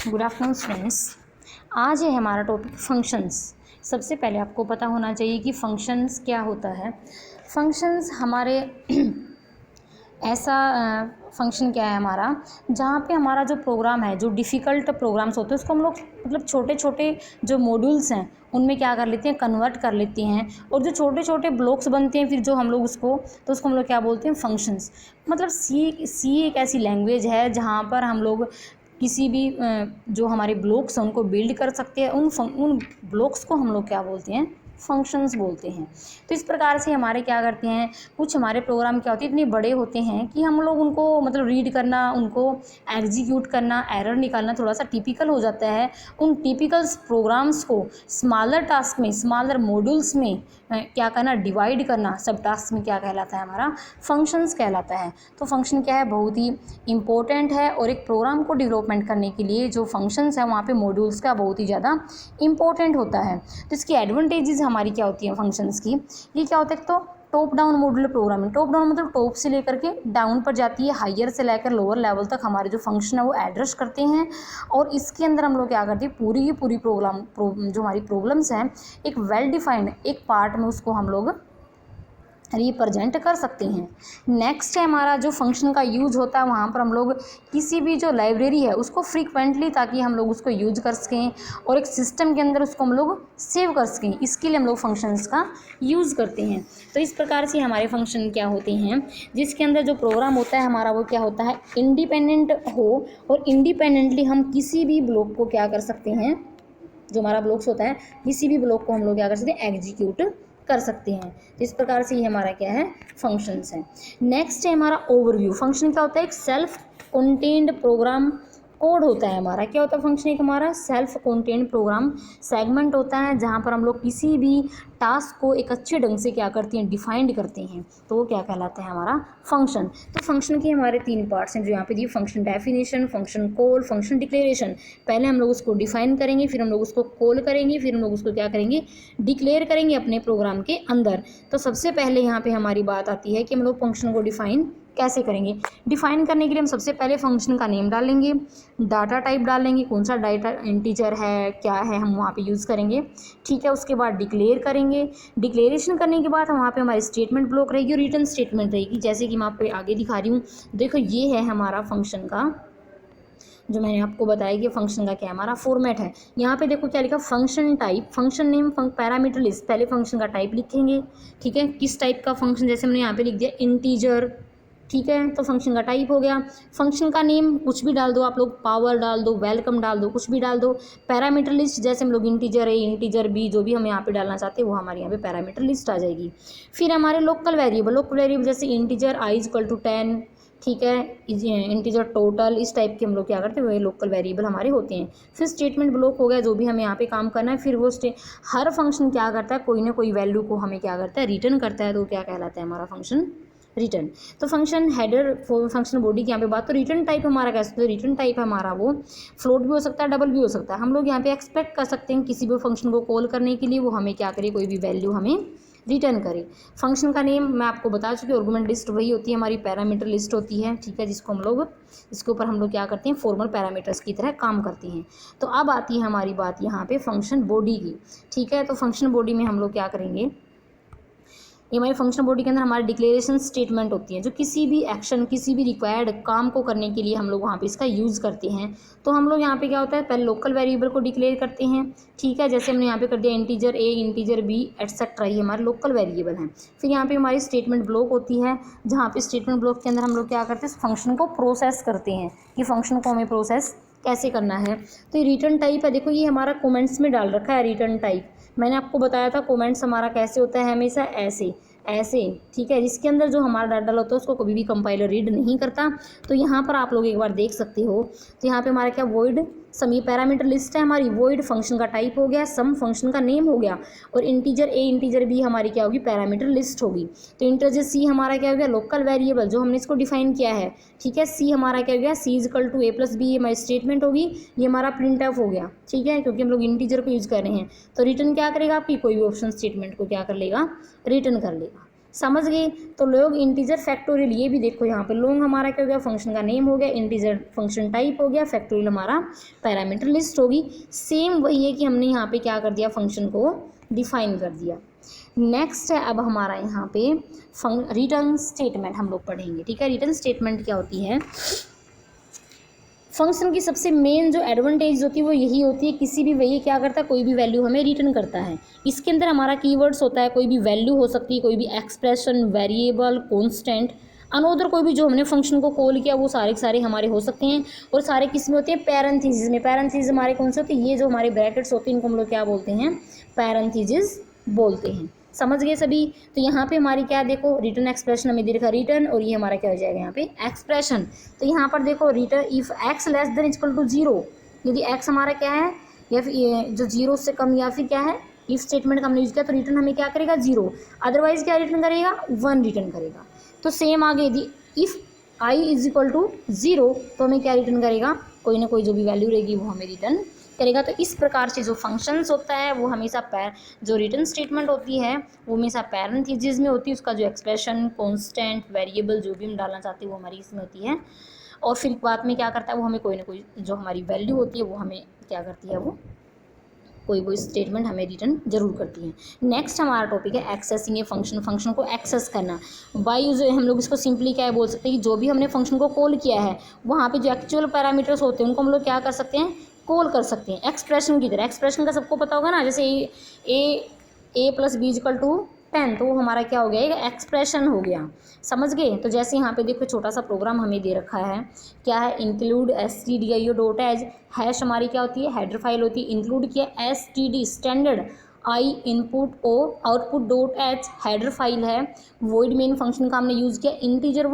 Good afternoon students. आज है हमारा टॉपिक फंक्शंस। सबसे पहले आपको पता होना चाहिए कि फंक्शंस क्या होता है। फंक्शंस हमारे ऐसा फंक्शन क्या है हमारा, जहाँ पे हमारा जो प्रोग्राम है, जो डिफ़िकल्ट प्रोग्राम्स होते हैं उसको हम लोग मतलब छोटे छोटे जो मॉड्यूल्स हैं उनमें क्या कर लेते हैं, कन्वर्ट कर लेते हैं। और जो छोटे छोटे ब्लॉक्स बनते हैं फिर जो हम लोग उसको हम लोग क्या बोलते हैं, फंक्शंस। मतलब सी एक ऐसी लैंग्वेज है जहाँ पर हम लोग किसी भी जो हमारे ब्लॉक्स हैं उनको बिल्ड कर सकते हैं। उन ब्लॉक्स को हम लोग क्या बोलते हैं, फंक्शंस बोलते हैं। तो इस प्रकार से हमारे क्या करते हैं, कुछ हमारे प्रोग्राम क्या होते हैं, इतने बड़े होते हैं कि हम लोग उनको मतलब रीड करना, उनको एग्जीक्यूट करना, एरर निकालना थोड़ा सा टिपिकल हो जाता है। उन टिपिकल प्रोग्राम्स को स्मॉलर टास्क में, स्मॉलर मॉड्यूल्स में क्या करना, डिवाइड करना, सब टास्क में क्या कहलाता है, हमारा फंक्शंस कहलाता है। तो फंक्शन क्या है, बहुत ही इंपॉर्टेंट है। और एक प्रोग्राम को डेवलपमेंट करने के लिए जो फंक्शंस है वहाँ पे मॉड्यूल्स का बहुत ही ज़्यादा इंपॉर्टेंट होता है। तो इसकी एडवांटेजेस हमारी क्या होती है फंक्शंस की, ये क्या होता है, तो top down modular programming. Top down मतलब टॉप से लेकर के डाउन पर जाती है, हायर से लेकर लोअर लेवल तक हमारे जो फंक्शन है वो एड्रेस करते हैं। और इसके अंदर हम लोग क्या करते हैं, पूरी की पूरी जो हमारी प्रॉब्लम्स हैं एक वेल डिफाइंड एक पार्ट में उसको हम लोग रिप्रेजेंट कर सकते हैं। नेक्स्ट है हमारा जो फंक्शन का यूज होता है, वहाँ पर हम लोग किसी भी जो लाइब्रेरी है उसको फ्रीक्वेंटली, ताकि हम लोग उसको यूज कर सकें और एक सिस्टम के अंदर उसको हम लोग सेव कर सकें, इसके लिए हम लोग फंक्शंस का यूज़ करते हैं। तो इस प्रकार से हमारे फंक्शन क्या होते हैं, जिसके अंदर जो प्रोग्राम होता है हमारा वो क्या होता है, इंडिपेंडेंट हो। और इंडिपेंडेंटली हम किसी भी ब्लॉक को क्या कर सकते हैं, जो हमारा ब्लॉक्स होता है किसी भी ब्लॉक को हम लोग क्या कर सकते हैं, एग्जीक्यूट कर सकते हैं। तो इस प्रकार से ये हमारा क्या है, फंक्शंस है। नेक्स्ट है हमारा ओवरव्यू। फंक्शन क्या होता है, एक सेल्फ कंटेन्ड प्रोग्राम कोड होता है हमारा। क्या होता है फंक्शन, एक हमारा सेल्फ कंटेन्ड प्रोग्राम सेगमेंट होता है, जहाँ पर हम लोग किसी भी टास्क को एक अच्छे ढंग से क्या करते हैं, डिफाइंड करते हैं। तो वो क्या कहलाता है, हमारा फंक्शन। तो फंक्शन के हमारे 3 पार्ट्स हैं जो यहाँ पे दिए, function definition, function call, function declaration. पहले हम लोग उसको डिफाइन करेंगे, फिर हम लोग उसको कॉल करेंगे, फिर हम लोग उसको क्या करेंगे, डिक्लेयर करेंगे अपने प्रोग्राम के अंदर। तो सबसे पहले यहाँ पे हमारी बात आती है कि हम लोग फंक्शन को डिफाइन कैसे करेंगे। डिफाइन करने के लिए हम सबसे पहले फंक्शन का नेम डालेंगे, डाटा टाइप डालेंगे, कौन सा डाटा इंटीजर है, क्या है, हम वहाँ पे यूज़ करेंगे। ठीक है, उसके बाद डिक्लेयर करेंगे। डिक्लेरेशन करने के बाद हम वहाँ पे हमारी स्टेटमेंट ब्लॉक रहेगी और रिटर्न स्टेटमेंट रहेगी, जैसे कि मैं आप पे आगे दिखा रही हूँ। देखो ये है हमारा फंक्शन का, जो मैंने आपको बताया कि फंक्शन का क्या हमारा फॉर्मेट है। यहाँ पे देखो क्या लिखा, function type, function name, parameter list. पहले फंक्शन का टाइप लिखेंगे, ठीक है, किस टाइप का फंक्शन, जैसे मैंने यहाँ पे लिख दिया इंटीजर, ठीक है, तो फंक्शन का टाइप हो गया। फंक्शन का नेम कुछ भी डाल दो आप लोग, पावर डाल दो, वेलकम डाल दो, कुछ भी डाल दो। पैरामीटर लिस्ट, जैसे हम लोग इंटीजर ए, इंटीजर बी, जो भी हम यहाँ पे डालना चाहते हैं वो हमारे यहाँ पे पैरामीटर लिस्ट आ जाएगी। फिर हमारे लोकल वेरिएबल जैसे इंटीजर आई इक्वल टू 10, ठीक है, इंटीजर टोटल, इस टाइप के हम लोग क्या करते हैं, वही लोकल वेरिएबल हमारे होते हैं। फिर स्टेटमेंट ब्लॉक हो गया, जो भी हमें यहाँ पे काम करना है। फिर वो हर फंक्शन क्या करता है, कोई ना कोई वैल्यू को हमें क्या करता है, रिटर्न करता है। तो क्या कहलाता है हमारा फंक्शन, रिटर्न। तो फंक्शन हेडर, फंक्शन बॉडी की यहाँ पे बात, तो रिटर्न टाइप हमारा कैसे, तो रिटर्न टाइप हमारा वो फ्लोट भी हो सकता है, डबल भी हो सकता है। हम लोग यहाँ पे एक्सपेक्ट कर सकते हैं किसी भी फंक्शन को कॉल करने के लिए वो हमें क्या करे, कोई भी वैल्यू हमें रिटर्न करे। फंक्शन का नेम मैं आपको बता चुकी हूँ, आर्गुमेंट लिस्ट वही होती है हमारी, पैरामीटर लिस्ट होती है, ठीक है, जिसको हम लोग इसके ऊपर हम लोग क्या करते हैं, फॉर्मल पैरामीटर्स की तरह काम करते हैं। तो अब आती है हमारी बात यहाँ पे फंक्शन बॉडी की, ठीक है। तो फंक्शन बॉडी में हम लोग क्या करेंगे, ये हमारी फंक्शन बॉडी के अंदर हमारी डिक्लेरेशन स्टेटमेंट होती है, जो किसी भी एक्शन, किसी भी रिक्वायर्ड काम को करने के लिए हम लोग वहाँ पे इसका यूज़ करते हैं। तो हम लोग यहाँ पे क्या होता है, पहले लोकल वेरिएबल को डिक्लेयर करते हैं, ठीक है, जैसे हमने यहाँ पे कर दिया integer a, integer B etcetera, ये हमारे लोकल वेरिएबल हैं। फिर यहाँ पे हमारी स्टेटमेंट ब्लॉक होती है, जहाँ पे स्टेटमेंट ब्लॉक के अंदर हम लोग क्या करते हैं, फंक्शन को प्रोसेस करते हैं कि फंक्शन को हमें प्रोसेस कैसे करना है। तो ये रिटर्न टाइप है, देखो ये हमारा कमेंट्स में डाल रखा है रिटर्न टाइप। मैंने आपको बताया था कमेंट्स हमारा कैसे होता है, हमेशा ऐसे ऐसे, ठीक है, जिसके अंदर जो हमारा डाटा होता है उसको कभी भी कंपाइलर रीड नहीं करता। तो यहाँ पर आप लोग एक बार देख सकते हो, तो यहाँ पे हमारा क्या, वॉइड सम, ये पैरामीटर लिस्ट है हमारी, वॉइड फंक्शन का टाइप हो गया, सम फंक्शन का नेम हो गया, और इंटीजर ए, इंटीजर बी हमारी क्या होगी, पैरामीटर लिस्ट होगी। तो इंटीजर सी हमारा क्या हो गया, लोकल वेरिएबल, जो हमने इसको डिफाइन किया है, ठीक है। सी हमारा क्या हो गया, c is equal to a plus b, ये हमारी स्टेटमेंट होगी, ये हमारा प्रिंट ऑफ हो गया, ठीक है, क्योंकि हम लोग इंटीजर को यूज़ कर रहे हैं। तो रिटर्न क्या करेगा, आपकी कोई भी ऑप्शन स्टेटमेंट को क्या कर लेगा, रिटर्न कर लेगा। समझ गए। तो लॉग इंटीजर फैक्टोरियल, ये भी देखो यहाँ पे लॉन्ग हमारा क्या हो गया, फंक्शन का नेम हो गया, इंटीजर फंक्शन टाइप हो गया, फैक्टोरियल हमारा पैरामीटर लिस्ट होगी। सेम वही है कि हमने यहाँ पे क्या कर दिया, फंक्शन को डिफाइन कर दिया। नेक्स्ट है अब हमारा यहाँ पे रिटर्न स्टेटमेंट हम लोग पढ़ेंगे, ठीक है। रिटर्न स्टेटमेंट क्या होती है, फंक्शन की सबसे मेन जो एडवांटेज होती है वो यही होती है, किसी भी वही क्या करता है, कोई भी वैल्यू हमें रिटर्न करता है। इसके अंदर हमारा कीवर्ड्स होता है, कोई भी वैल्यू हो सकती है, कोई भी एक्सप्रेशन, वेरिएबल, कांस्टेंट, अनोदर कोई भी जो हमने फंक्शन को कॉल किया वो सारे के सारे हमारे हो सकते हैं। और सारे किस में होते हैं, पैरेंथेसिस में। पैरेंथेसिस हमारे कौन से होते हैं, ये जो हमारे ब्रैकेट्स होते हैं इनको हम लोग क्या बोलते हैं, पैरेंथेसिस बोलते हैं। समझ गए सभी। तो यहाँ पे हमारी क्या देखो, रिटर्न एक्सप्रेशन हमें दे रखा रिटर्न, और ये हमारा क्या हो जाएगा यहाँ पे एक्सप्रेशन। तो यहाँ पर देखो return if X less than equal to 0, यदि एक्स हमारा क्या है, या फिर जो 0 से कम, या फिर क्या है, इफ स्टेटमेंट का हमने यूज किया तो रिटर्न हमें क्या करेगा 0, अदरवाइज क्या रिटर्न करेगा 1 रिटर्न करेगा। तो सेम आगे यदि if I is equal to 0 तो हमें क्या रिटर्न करेगा, कोई ना कोई जो भी वैल्यू रहेगी वो हमें रिटर्न करेगा। तो इस प्रकार से जो फंक्शंस होता है वो हमेशा जो रिटर्न स्टेटमेंट होती है वो हमेशा पैरेंथेसिस में होती है। उसका जो एक्सप्रेशन, कांस्टेंट, वेरिएबल जो भी हम डालना चाहते हैं वो हमारी इसमें होती है। और फिर बाद में क्या करता है वो हमें कोई ना कोई जो हमारी वैल्यू होती है वो हमें क्या करती है, वो कोई स्टेटमेंट हमें रिटर्न जरूर करती है। नेक्स्ट हमारा टॉपिक है एक्सेसिंग ए फंक्शन, फंक्शन को एक्सेस करना। बाय यूज हम लोग इसको सिंपली क्या बोल सकते हैं कि जो भी हमने फंक्शन को कॉल किया है वहाँ पे जो एक्चुअल पैरामीटर्स होते हैं उनको हम लोग क्या कर सकते हैं, कॉल कर सकते हैं एक्सप्रेशन की तरह। एक्सप्रेशन का सबको पता होगा ना, जैसे ए प्लस बी इक्वल टू 10, तो वो हमारा क्या हो गया, एक एक्सप्रेशन हो गया। समझ गए। तो जैसे यहाँ पे देखो छोटा सा प्रोग्राम हमें दे रखा है, क्या है, इंक्लूड stdio.h, हैश हमारी क्या होती है, हेडर फाइल होती है। इंक्लूड किया std standard I input O output dot H header file है। वॉइड मेन फंक्शन का हमने यूज़ किया integer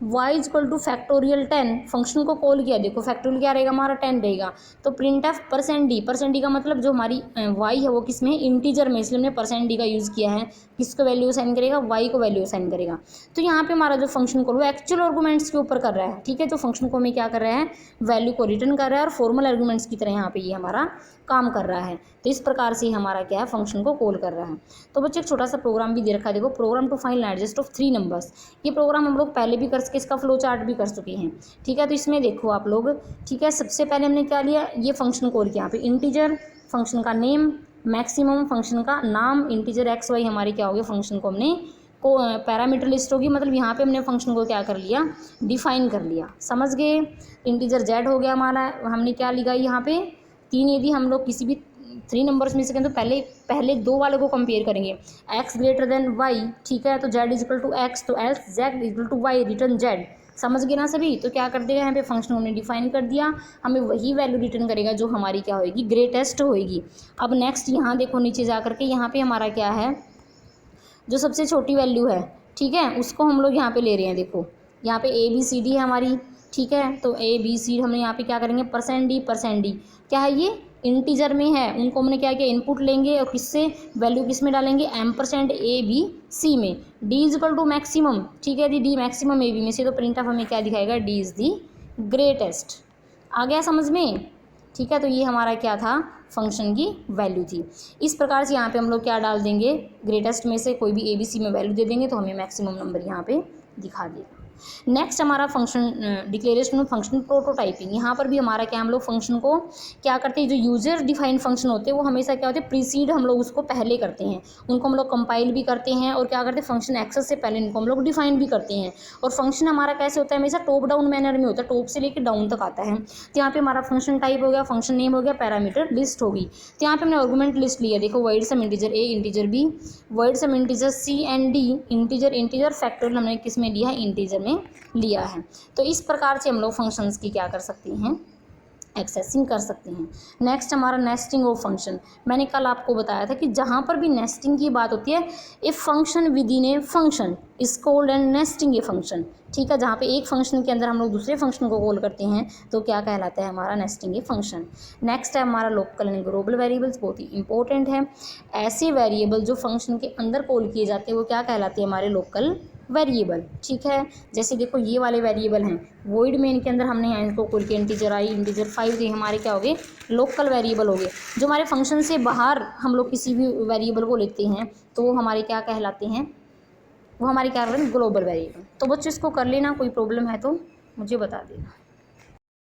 y equal to factorial 10, function को कॉल किया, देखो फैक्टोरियल क्या रहेगा हमारा 10 रहेगा। तो प्रिंट ऑफ %d का मतलब जो हमारी y है वो किस में, इंटीजर में, इसलिए हमने %d का यूज़ किया है। किसको वैल्यू असाइन करेगा, y को वैल्यू असाइन करेगा। तो यहाँ पे हमारा जो फंक्शन कॉल वो एक्चुअल आर्गुमेंट्स के ऊपर कर रहा है, ठीक है। जो फंक्शन को हमें क्या कर रहा है, वैल्यू को रिटर्न कर रहा है और फॉर्मल आर्गुमेंट्स की तरह यहाँ पे ये हमारा काम कर रहा है। तो इस प्रकार से हमारा क्या है, फंक्शन को कॉल कर रहा है। तो बच्चे एक छोटा सा प्रोग्राम भी दे रखा है, देखो program to find adjust of 3 numbers. ये प्रोग्राम हम लोग पहले भी कर सके, इसका फ्लो चार्ट भी कर चुके हैं, ठीक है। तो इसमें देखो आप लोग, ठीक है, सबसे पहले हमने क्या लिया, ये फंक्शन कॉल किया, यहाँ पे इंटीजर फंक्शन का नेम, मैक्सिमम फंक्शन का नाम, इंटीजर एक्स वाई हमारे क्या हो गया, फंक्शन को हमने को पैरामीटर लिस्ट होगी, मतलब यहाँ पे हमने फंक्शन को क्या कर लिया, डिफाइन कर लिया। समझ गए। इंटीजर जेड हो गया हमारा, हमने क्या लिखा यहाँ पे 3। यदि हम लोग किसी भी 3 नंबर्स में से तो पहले 2 वाले को कंपेयर करेंगे, x ग्रेटर देन y, ठीक है। तो z इक्वल टू एक्स, तो else z equal to y, return z। समझ गए ना सभी। तो क्या कर देगा, यहाँ पे फंक्शन हमने डिफाइन कर दिया, हमें वही वैल्यू रिटर्न करेगा जो हमारी क्या होगी, ग्रेटेस्ट होएगी। अब नेक्स्ट यहाँ देखो नीचे जा करके, यहाँ पे हमारा क्या है, जो सबसे छोटी वैल्यू है, ठीक है, उसको हम लोग यहाँ पे ले रहे हैं। देखो यहाँ पे ABCD है हमारी, ठीक है। तो ABC हमने यहाँ पे क्या करेंगे, %d क्या है, ये इंटीजर में है, उनको हमने क्या किया, इनपुट लेंगे और किससे वैल्यू किस में डालेंगे, $ABC में। d is equal to maximum, ठीक है, डी मैक्सिमम AB में से, तो प्रिंट ऑफ हमें क्या दिखाएगा, d इज़ दी ग्रेटेस्ट। आ गया समझ में, ठीक है। तो ये हमारा क्या था, फंक्शन की वैल्यू थी। इस प्रकार से यहाँ पे हम लोग क्या डाल देंगे, ग्रेटेस्ट में से कोई भी ABC में वैल्यू दे देंगे तो हमें मैक्सिमम नंबर यहाँ पे दिखा देगा। नेक्स्ट हमारा function declaration of function prototyping. यहाँ पर भी हमारा क्या, हम लोग फंक्शन को क्या करते हैं, जो यूजर डिफाइंड फंक्शन होते हैं वो हमेशा क्या होते हैं, प्रीसीड हम लोग उसको पहले करते हैं, उनको हम लोग कंपाइल भी करते हैं और क्या करते हैं, फंक्शन एक्सेस से पहले इनको हम लोग डिफाइन भी करते हैं। और फंक्शन हमारा कैसे होता है, हमेशा टॉप डाउन मैनर में होता है, टॉप से लेकर डाउन तक आता है। तो यहाँ पे हमारा फंक्शन टाइप हो गया, फंक्शन नेम हो गया, पैरामीटर लिस्ट होगी। तो यहाँ पे हमने आर्गुमेंट लिस्ट लिया, देखो void sum integer A, integer B, void sum integer C and D, integer factorial हमने किस में लिया है, इंटीजर में लिया है। तो इस प्रकार से हम लोग फंक्शंस की क्या कर सकते हैं, एक्सेसिंग कर सकते हैं। नेक्स्ट हमारा नेस्टिंग ऑफ फंक्शन। मैंने कल आपको बताया था कि जहाँ पर भी नेस्टिंग की बात होती है, a function with in a function is called and nesting a function, ठीक है। जहाँ पे एक फंक्शन के अंदर हम लोग दूसरे फंक्शन को कॉल करते हैं तो क्या कहलाता है, हमारा नेस्टिंग ए फंक्शन। नेक्स्ट है हमारा लोकल एंड ग्लोबल वेरिएबल्स, बहुत ही इंपॉर्टेंट है। ऐसे वेरिएबल जो फंक्शन के अंदर कॉल किए जाते हैं वो क्या कहलाते हैं, हमारे लोकल वेरिएबल, ठीक है। जैसे देखो ये वाले वेरिएबल हैं, वॉइड मेन के अंदर हमने यहाँ इसको कॉल किया, इंटीजर I, इंटीजर 5, ये हमारे क्या हो गए, लोकल वेरिएबल हो गए। जो हमारे फंक्शन से बाहर हम लोग किसी भी वेरिएबल को लेते हैं तो वो हमारे क्या कहलाते हैं, वो हमारी क्या कर रहे हैं, ग्लोबल वेरिएबल। तो बच्चों इसको कर लेना, कोई प्रॉब्लम है तो मुझे बता देना।